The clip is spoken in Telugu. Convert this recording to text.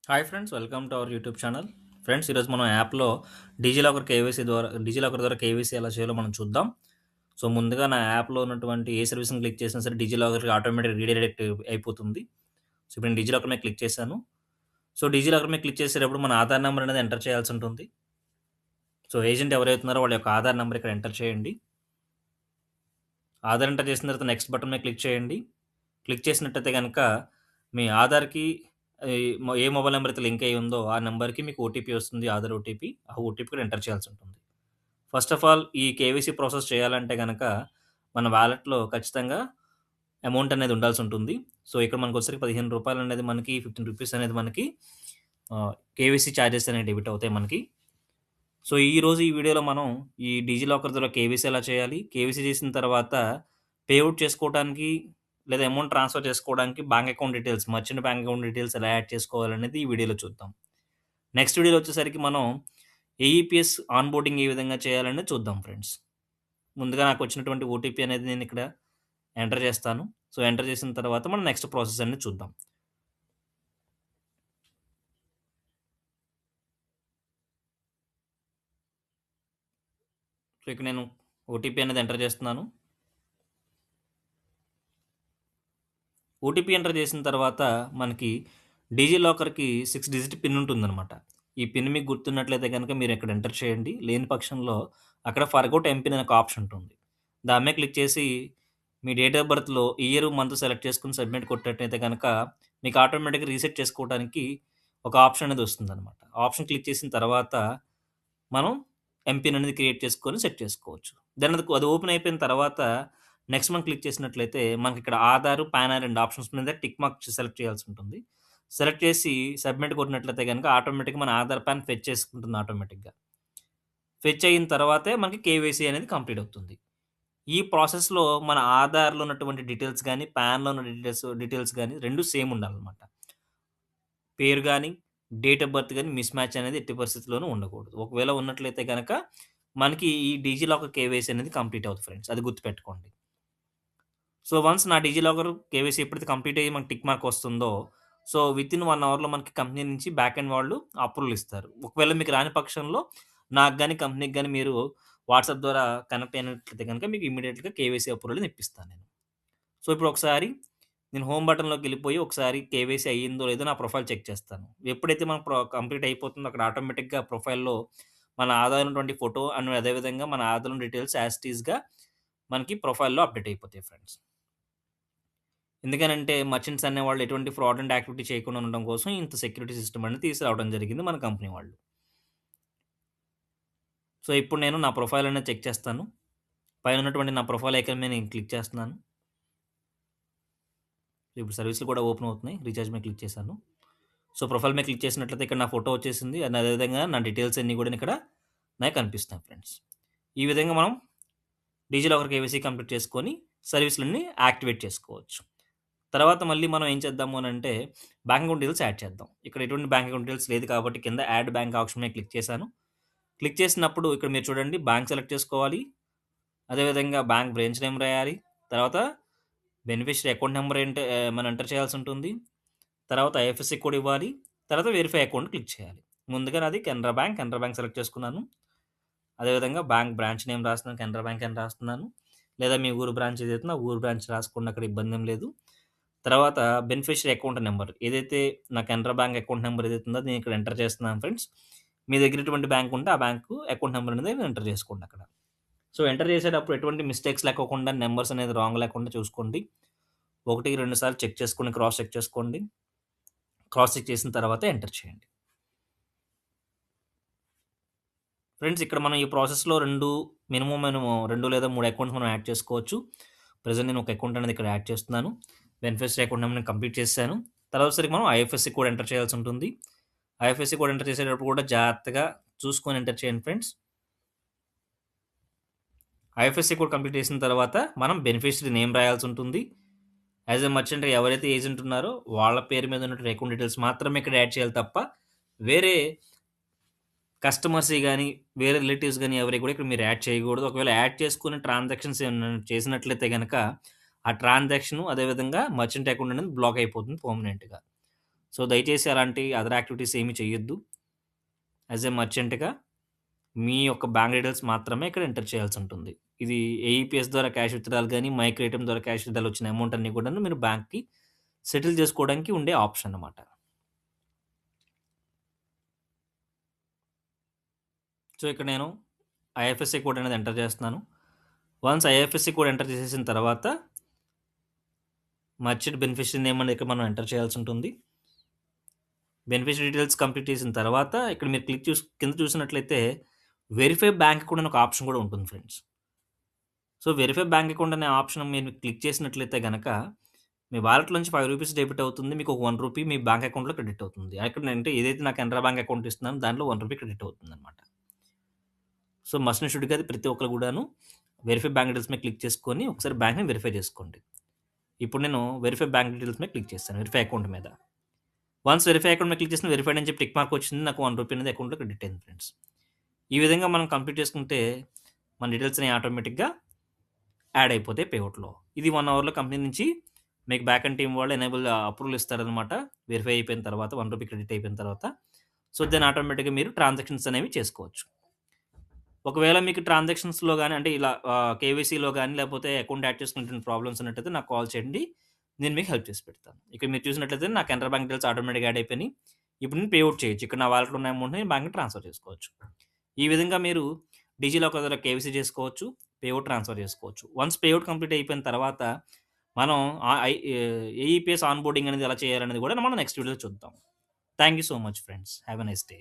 Hi friends, welcome to our YouTube channel. Friends, ఈరోజు మనం యాప్లో డిజిలాకర్ ద్వారా కేవైసీ ఎలా చేయాలో మనం చూద్దాం. సో ముందుగా నా యాప్లో ఉన్నటువంటి ఏ సర్వీస్ని క్లిక్ చేసినా సరే డిజిలాకర్కి ఆటోమేటిక్ రీడైరెక్ట్ అయిపోతుంది. సో ఇప్పుడు నేను డిజిలాకర్ మీద క్లిక్ చేశాను. సో డిజిలాకర్ మీద క్లిక్ చేసేటప్పుడు మన ఆధార్ నెంబర్ అనేది ఎంటర్ చేయాల్సి ఉంటుంది. సో ఏజెంట్ ఎవరైతున్నారో వాళ్ళ యొక్క ఆధార్ నెంబర్ ఇక్కడ ఎంటర్ చేయండి. ఆధార్ ఎంటర్ చేసిన తర్వాత నెక్స్ట్ బటన్ మీద క్లిక్ చేయండి. క్లిక్ చేసినట్టయితే కనుక మీ ఆధార్‌కి ఏ మొబైల్ నంబర్ అయితే లింక్ అయ్యి ఉందో ఆ నంబర్‌కి మీకు ఓటీపీ వస్తుంది. ఆధార్ ఓటీపీ. ఆ ఓటీపీ కూడా ఎంటర్ చేయాల్సి ఉంటుంది. ఫస్ట్ ఆఫ్ ఆల్ ఈ కేవైసీ ప్రాసెస్ చేయాలంటే గనక మన వాలెట్‌లో ఖచ్చితంగా అమౌంట్ అనేది ఉండాల్సి ఉంటుంది. సో ఇక్కడ మనకొచ్చేసరికి రూ. 15 అనేది మనకి రూ. 15 అనేది మనకి కేవైసీ చార్జెస్ అనేవి డెబిట్ అవుతాయి మనకి. సో ఈరోజు ఈ వీడియోలో మనం ఈ డిజిలాకర్ ద్వారా కేవైసీ ఎలా చేయాలి? కేవైసీ చేసిన తర్వాత పేఔట్ చేసుకోవటానికి లేదా అమౌంట్ ట్రాన్స్‌ఫర్ చేసుకోవడానికి bank account details, merchant bank account details ఎలా యాడ్ చేసుకోవాలనేది ఈ వీడియోలో చూద్దాం. నెక్స్ట్ వీడియోలో వచ్చేసరికి మనం ఏఈపీఎస్ ఆన్‌బోర్డింగ్ ఏ విధంగా చేయాలనేది చూద్దాం ఫ్రెండ్స్. ముందుగా నాకొచ్చినటువంటి ఓటీపీ అనేది నేను ఇక్కడ ఎంటర్ చేస్తాను. సో ఎంటర్ చేసిన తర్వాత మనం నెక్స్ట్ ప్రాసెస్ అనేది చూద్దాం. సో ఇక్కడ నేను ఓటీపీ అనేది ఎంటర్ చేస్తున్నాను. ఓటీపీ ఎంటర్ చేసిన తర్వాత మనకి డిజిలాకర్‌కి 6 డిజిట్ పిన్ ఉంటుందనమాట. ఈ పిన్ మీకు గుర్తున్నట్లయితే గనక మీరు ఇక్కడ ఎంటర్ చేయండి. లేని పక్షంలో అక్కడ ఫర్గోట్ ఎంపిన్ అనే ఒక ఆప్షన్ ఉంటుంది. దాని మీద క్లిక్ చేసి మీ డేట్ ఆఫ్ బర్త్‌లో ఇయర్, మంత్ సెలెక్ట్ చేసుకొని సబ్మిట్ కొట్టినట్టయితే గనక మీకు ఆటోమేటిక్‌గా రీసెట్ చేసుకోవడానికి ఒక ఆప్షన్ అనేది వస్తుందనమాట. ఆప్షన్ క్లిక్ చేసిన తర్వాత మనం ఎంపిన్ అనేది క్రియేట్ చేసుకొని సెట్ చేసుకోవచ్చు. దెన్ అది ఓపెన్ అయిపోయిన తర్వాత నెక్స్ట్ మనం క్లిక్ చేసినట్లయితే మనకిక్కడ ఆధారు, పాన్ 2 ఆప్షన్స్ మీద టిక్ మార్క్ సెలెక్ట్ చేయాల్సి ఉంటుంది. సెలెక్ట్ చేసి సబ్మిట్ కొట్టినట్లయితే గనుక ఆటోమేటిక్‌గా మన ఆధార్, పాన్ ఫెచ్ చేసుకుంటుంది ఆటోమేటిక్‌గా. ఫెచ్ అయిన తర్వాతే మనకి కేవైసీ అనేది కంప్లీట్ అవుతుంది. ఈ ప్రాసెస్‌లో మన ఆధార్‌లో ఉన్నటువంటి డీటెయిల్స్ గాని, పాన్‌లో ఉన్న డీటెయిల్స్ గాని 2 సేమ్ ఉండాలనమాట. పేరు గాని, డేట్ ఆఫ్ బర్త్ గాని మిస్ మ్యాచ్ అనేది ఎట్టి పరిస్థితిలోనూ ఉండకూడదు. ఒకవేళ ఉన్నట్లయితే గనక మనకి ఈ డిజిలాకర్ కేవైసీ అనేది కంప్లీట్ అవుద్ది ఫ్రెండ్స్. అది గుర్తుపెట్టుకోండి. సో, వన్స్ నా డిజిలాకర్ కేవైసీ ఎప్పుడైతే కంప్లీట్ అయ్యి మనకి టిక్ మార్క్ వస్తుందో, సో, వితిన్ 1 అవర్‌లో మనకి కంపెనీ నుంచి బ్యాక్ ఎండ్ వాళ్ళు అప్రూవల్ ఇస్తారు. ఒకవేళ మీకు రాని పక్షంలో నాకు గాని, కంపెనీకి గాని మీరు వాట్సాప్ ద్వారా కనెక్ట్ అయినట్లయితే గనుక మీకు ఇమ్మీడియేట్‌గా కేవైసీ అప్రూవల్ అనేది ఇప్పిస్తాను నేను. సో, ఇప్పుడు ఒకసారి నేను హోమ్ బటన్‌లోకెళ్ళిపోయి ఒకసారి కేవైసీ అయ్యిందో లేదో నా ప్రొఫైల్ చెక్ చేస్తాను. ఎప్పుడైతే మన కంప్లీట్ అయిపోతుందో అక్కడ ఆటోమేటిక్‌గా ప్రొఫైల్‌లో మన ఆధార్ ఉన్నటువంటి ఫోటో అండ్ అదే విధంగా మన ఆధార్‌లోని డీటెయిల్స్ యాజ్ ఇట్ ఈస్‌గా మనకి ప్రొఫైల్‌లో అప్డేట్ అయిపోతాయి ఫ్రెండ్స్. ఎందుకనంటే మర్చెంట్స్ అనేవాళ్ళు ఎటువంటి ఫ్రాడ్ అండ్ యాక్టివిటీ చేయకుండా ఉండడం కోసం ఇంత సెక్యూరిటీ సిస్టమ్ అనేది తీసుకురావడం జరిగింది మన కంపెనీ వాళ్ళు. సో, ఇప్పుడు నేను నా ప్రొఫైల్ అనేది చెక్ చేస్తాను. పైన ఉన్నటువంటి నా ప్రొఫైల్ ఐకాన్ మీద నేను క్లిక్ చేస్తున్నాను. ఇప్పుడు సర్వీస్‌లు కూడా ఓపెన్ అవుతున్నాయి. రీచార్జ్ మీద క్లిక్ చేశాను. సో, ప్రొఫైల్ మీద క్లిక్ చేసినట్లయితే ఇక్కడ నా ఫోటో వచ్చేసింది. అండ్ అదే విధంగా నా డీటెయిల్స్ అన్నీ కూడా ఇక్కడ నాకు కనిపిస్తున్నాయి ఫ్రెండ్స్. ఈ విధంగా మనం డిజిలాకర్ కేవైసీ కంప్లీట్ చేసుకొని సర్వీస్‌లన్నీ యాక్టివేట్ చేసుకోవచ్చు. తర్వాత మళ్ళీ మనం ఏం చేద్దాము అనంటే బ్యాంక్ అకౌంట్ డీటెయిల్స్ యాడ్ చేద్దాం. ఇక్కడ ఎటువంటి బ్యాంక్ అకౌంట్ డీటెయిల్స్ లేదు కాబట్టి కింద యాడ్ బ్యాంక్ ఆప్షన్ మీద క్లిక్ చేశాను. క్లిక్ చేసినప్పుడు ఇక్కడ మీరు చూడండి బ్యాంక్ సెలెక్ట్ చేసుకోవాలి. అదేవిధంగా బ్యాంక్ బ్రాంచ్ నేమ్ రాయాలి. తర్వాత బెనిఫిషియరీ అకౌంట్ నంబర్ మనం ఎంటర్ చేయాల్సి ఉంటుంది. తర్వాత ఐఎఫ్ఎస్‌సి కోడ్ ఇవ్వాలి. తర్వాత వెరిఫై అకౌంట్ క్లిక్ చేయాలి. ముందుగా నాది కెనరా బ్యాంక్ సెలెక్ట్ చేసుకున్నాను. అదేవిధంగా బ్యాంక్ బ్రాంచ్ నేమ్ రాస్తున్నాను. కెనరా బ్యాంక్ అని రాస్తున్నాను. లేదా మీ ఊరు బ్రాంచ్ ఏదైతే ఆ ఊరు బ్రాంచ్ రాసుకోండి. అక్కడ ఇబ్బందేం లేదు. తర్వాత బెనిఫిషియరీ అకౌంట్ నంబర్ ఏదైతే నా కెనరా బ్యాంక్ అకౌంట్ నంబర్ ఏదైతే ఉందో నేను ఇక్కడ ఎంటర్ చేస్తున్నాను ఫ్రెండ్స్. మీ దగ్గర ఎటువంటి బ్యాంక్ ఉంటే ఆ బ్యాంకు అకౌంట్ నంబర్ అనేది ఎంటర్ చేసుకోండి అక్కడ. సో, ఎంటర్ చేసేటప్పుడు ఎటువంటి మిస్టేక్స్ లేకోకుండా నంబర్స్ అనేది రాంగ్ లేకుండా చూసుకోండి. 1, 2 సార్లు చెక్ చేసుకొని క్రాస్ చెక్ చేసుకోండి. క్రాస్ చెక్ చేసిన తర్వాత ఎంటర్ చేయండి. ఫ్రెండ్స్ ఇక్కడ మనం ఈ ప్రాసెస్‌లో మనము 2 లేదా 3 అకౌంట్స్ మనం యాడ్ చేసుకోవచ్చు. ప్రెజెంట్ నేను ఒక అకౌంట్ అనేది ఇక్కడ యాడ్ చేస్తున్నాను. బెనిఫిషరీ అకౌంట్ నెంబర్ నేను కంప్లీట్ చేసేసాను. తర్వాతసరికి మనం ఐఎఫ్ఎస్‌సి కోడ్ ఎంటర్ చేయాల్సి ఉంటుంది. ఐఎఫ్ఎస్‌సి కోడ్ ఎంటర్ చేసేటప్పుడు కూడా జాగ్రత్తగా చూసుకొని ఎంటర్ చేయండి ఫ్రెండ్స్. ఐఎఫ్ఎస్‌సి కోడ్ కంప్లీట్ చేసిన తర్వాత మనం బెనిఫిషరీ నేమ్ రాయాల్సి ఉంటుంది. యాస్ ఎ మర్చెంట్ ఎవరైతే ఏజెంట్ ఉన్నారో వాళ్ళ పేరు మీద ఉన్నటువంటి అకౌంట్ డీటెయిల్స్ మాత్రమే ఇక్కడ యాడ్ చేయాలి తప్ప వేరే కస్టమర్స్‌యి గాని, వేరే రిలేటివ్స్ గాని ఎవరియి కూడా ఇక్కడ మీరు యాడ్ చేయకూడదు. ఒకవేళ యాడ్ చేసుకొని ట్రాన్సాక్షన్స్ ఏమన్నా చేసినట్లయితే గనక, ఆ ట్రాన్సాక్షను అదేవిధంగా మర్చెంట్ అకౌంట్ అనేది బ్లాక్ అయిపోతుంది పర్మనెంట్‌గా. సో, దయచేసి అలాంటి అదర్ యాక్టివిటీస్ ఏమి చేయొద్దు. యాస్ ఎ మర్చెంట్‌గా మీ యొక్క బ్యాంక్ డీటెయిల్స్ మాత్రమే ఇక్కడ ఎంటర్ చేయాల్సుంటుంది. ఇది ఏఈపీఎస్ ద్వారా క్యాష్ విత్‌డ్రాల్ గాని, మైక్రోఏటీఎం ద్వారా క్యాష్ విత్‌డ్రాల్ వచ్చిన అమౌంట్ అన్నీ కూడాను మీరు బ్యాంక్‌కి సెటిల్ చేసుకోవడానికి ఉండే ఆప్షన్ అన్నమాట. సో, ఇక్కడ నేను ఐఎఫ్ఎస్‌సి కోడ్ అనేది ఎంటర్ చేస్తున్నాను. వన్స్ ఐఎఫ్ఎస్‌సి కోడ్ ఎంటర్ చేసేసిన తర్వాత మర్చెంట్ బెనిఫిషియరీ నేమ్ అనేది ఇక్కడ మనం ఎంటర్ చేయాల్సుంటుంది. బెనిఫిషియరీ డీటెయిల్స్ కంప్లీట్ చేసిన తర్వాత ఇక్కడ మీరు కింద చూసినట్లయితే వెరిఫై బ్యాంక్ అకౌంట్ అని ఒక ఆప్షన్ కూడా ఉంటుంది friends. So, verify bank account అనే ఆప్షన్ మీరు క్లిక్ చేసినట్లయితే గనక మీ వాలెట్‌లో నుంచి రూ. 5 డెబిట్ అవుతుంది. మీకు ఒక రూ. 1 మీ బ్యాంక్ అకౌంట్‌లో క్రెడిట్ అవుతుంది. అంటే ఏదైతే నాకు కెనరా బ్యాంక్ అకౌంట్ ఇస్తున్నానో దాంట్లో రూ. 1 క్రెడిట్ అవుతుందన్నమాట. సో, మస్ట్ అండ్ షుడ్‌గా అది ప్రతి ఒక్కరు కూడాను వెరిఫై బ్యాంక్ డీటెయిల్స్ మీద క్లిక్ చేసుకొని ఒకసారి బ్యాంక్‌ని వెరిఫై చేసుకోండి. ఇప్పుడు నేను వెరిఫై బ్యాంక్ డీటెయిల్స్ మీద క్లిక్ చేశాను. వెరిఫై అకౌంట్ మీద. వన్స్ వెరిఫై అకౌంట్ మీద క్లిక్ చేసిన వెరిఫైడ్ అని చెప్పి టిక్ మార్క్ వచ్చింది. నాకు రూ. 1 అనేది అకౌంట్‌లో క్రెడిట్ అయింది ఫ్రెండ్స్. ఈ విధంగా మనం కంప్లీట్ చేసుకుంటే మన డీటెయిల్స్ అనేవి ఆటోమేటిక్‌గా యాడ్ అయిపోతాయి పేఅవుట్‌లో. ఇది 1 అవర్‌లో కంపెనీ నుంచి మీకు బ్యాక్ ఎండ్ టీమ్ వాళ్ళు అప్రూవల్ ఇస్తారనమాట. వెరిఫై అయిపోయిన తర్వాత రూ. 1 క్రెడిట్ అయిపోయిన తర్వాత. సో, దెన్ ఆటోమేటిక్‌గా మీరు ట్రాన్సాక్షన్స్ అనేవి చేసుకోవచ్చు. ఒకవేళ మీకు ట్రాన్సాక్షన్స్‌లో గాని అంటే ఇలా కేవైసీలో గాని లేకపోతే అకౌంట్ యాడ్ చేసుకునేటువంటి ప్రాబ్లమ్స్ ఉన్నట్టయితే నాకు కాల్ చేయండి. నేను మీకు హెల్ప్ చేసి పెడతాను. ఇక్కడ మీరు చూసినట్లయితే నా కెనరా బ్యాంక్ డీటెయిల్స్ ఆటోమేటిక్‌గా యాడ్ అయిపోయినాయి. ఇప్పుడు నేను పేఅవుట్ చేయొచ్చు. ఇక్కడ నా వాలెట్‌లో ఉన్న అమౌంట్‌ని బ్యాంక్‌కి ట్రాన్స్‌ఫర్ చేసుకోవచ్చు. ఈ విధంగా మీరు డిజిలాకర్ ద్వారా కేవైసీ చేసుకోవచ్చు. పేఅవుట్ ట్రాన్స్‌ఫర్ చేసుకోవచ్చు. వన్స్ పేఅవుట్ కంప్లీట్ అయిపోయిన తర్వాత మనం ఏఈపీఎస్ ఆన్ బోర్డింగ్ అనేది ఎలా చేయాలనేది కూడా మనం నెక్స్ట్ వీడియోలో చూద్దాం. Thank you so much friends. Have a nice day.